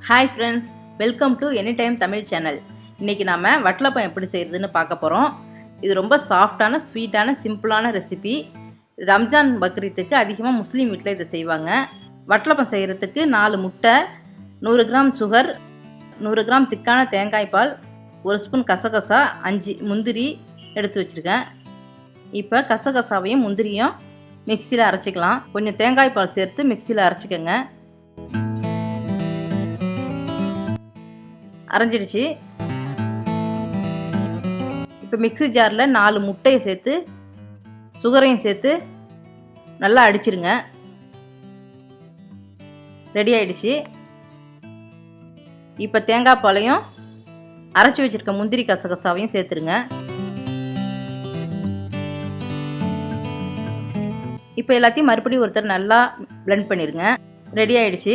Hi friends, welcome to any time Tamil channel. இன்றைக்கி நாம் வட்டலப்பம் எப்படி செய்கிறதுன்னு பார்க்க போகிறோம். இது ரொம்ப சாஃப்டான, ஸ்வீட்டான, சிம்பிளான ரெசிபி. ரம்ஜான் பக்ரீத்துக்கு அதிகமாக முஸ்லீம் வீட்டில் இதை செய்வாங்க. வட்டலப்பம் செய்கிறதுக்கு 4 முட்டை, 100 கிராம் சுகர், 100 கிராம் திக்கான தேங்காய் பால், 1 ஸ்பூன் கசகசா, 5 முந்திரி எடுத்து வச்சுருக்கேன். இப்போ கசகசாவையும் முந்திரியும் மிக்சியில் அரைச்சிக்கலாம். கொஞ்சம் தேங்காய் பால் சேர்த்து மிக்சியில் அரைச்சிக்கோங்க. அரைஞ்சிடுச்சு. இப்போ மிக்ஸி ஜாரில் 4 முட்டையை சேர்த்து சுகரையும் சேர்த்து நல்லா அடிச்சிருங்க. ரெடி ஆயிடுச்சு. இப்போ தேங்காய் பாலையும் அரைச்சி வச்சிருக்க முந்திரி கசகசாவையும் சேர்த்துருங்க. இப்போ எல்லாத்தையும் மறுபடியும் ஒருத்தர் நல்லா பிளெண்ட் பண்ணிடுங்க. ரெடி ஆயிடுச்சு.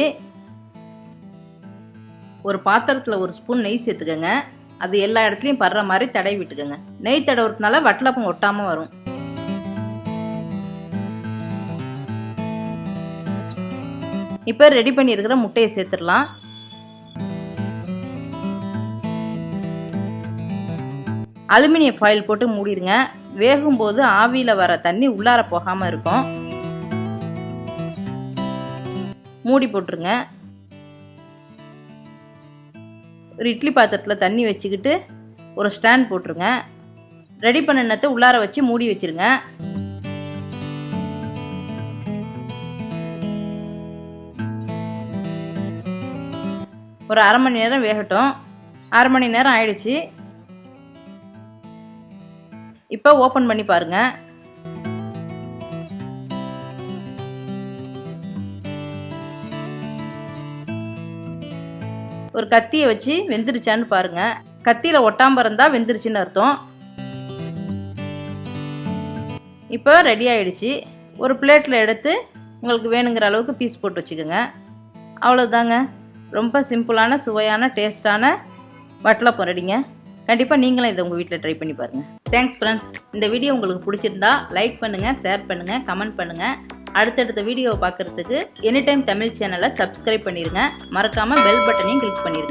ஒரு பாத்திரத்தில் 1 ஸ்பூன் நெய் சேர்த்துக்கோங்க. அது எல்லா இடத்துலையும் படுற மாதிரி தடவி விட்டுக்கோங்க. நெய் தடவுறதுனால வட்டலப்பம் ஒட்டாமல் வரும். இப்போ ரெடி பண்ணியிருக்கிற முட்டையை சேர்த்துடலாம். அலுமினிய ஃபாயில் போட்டு மூடிடுங்க. வேகும்போது ஆவியில் வர தண்ணி உள்ளார போகாமல் இருக்கும். மூடி போட்டுருங்க. ஒரு இட்லி பாத்திரத்தில் தண்ணி வச்சுக்கிட்டு ஒரு ஸ்டாண்ட் போட்டுருங்க. ரெடி பண்ணினத்தை உள்ளார வச்சு மூடி வச்சுருங்க. ஒரு அரை மணி நேரம் வேகட்டும். அரை மணி நேரம் ஆயிடுச்சு. இப்போ ஓப்பன் பண்ணி பாருங்க. ஒரு கத்தியை வச்சு வெந்துருச்சான்னு பாருங்க. கத்தியில் ஒட்டாமல் இருந்தால் வெந்துருச்சுன்னு அர்த்தம். இப்போ ரெடி ஆயிடுச்சு. ஒரு பிளேட்டில் எடுத்து உங்களுக்கு வேணுங்கிற அளவுக்கு பீஸ் போட்டு வச்சுக்கோங்க. அவ்வளோதாங்க. ரொம்ப சிம்பிளான, சுவையான, டேஸ்டான வட்டலப்பம் ரெடிங்க. கண்டிப்பாக நீங்களும் இதை உங்கள் வீட்டில் ட்ரை பண்ணி பாருங்கள். Thanks friends. இந்த வீடியோ உங்களுக்கு பிடிச்சிருந்தா லைக் பண்ணுங்கள், ஷேர் பண்ணுங்கள், கமெண்ட் பண்ணுங்கள். அடுத்தடுத்த வீடியோவை பார்க்குறதுக்கு எனி டைம் தமிழ் சேனலை சப்ஸ்கிரைப் பண்ணிடுங்க. மறக்காமல் பெல் பட்டனையும் கிளிக் பண்ணிடுங்க.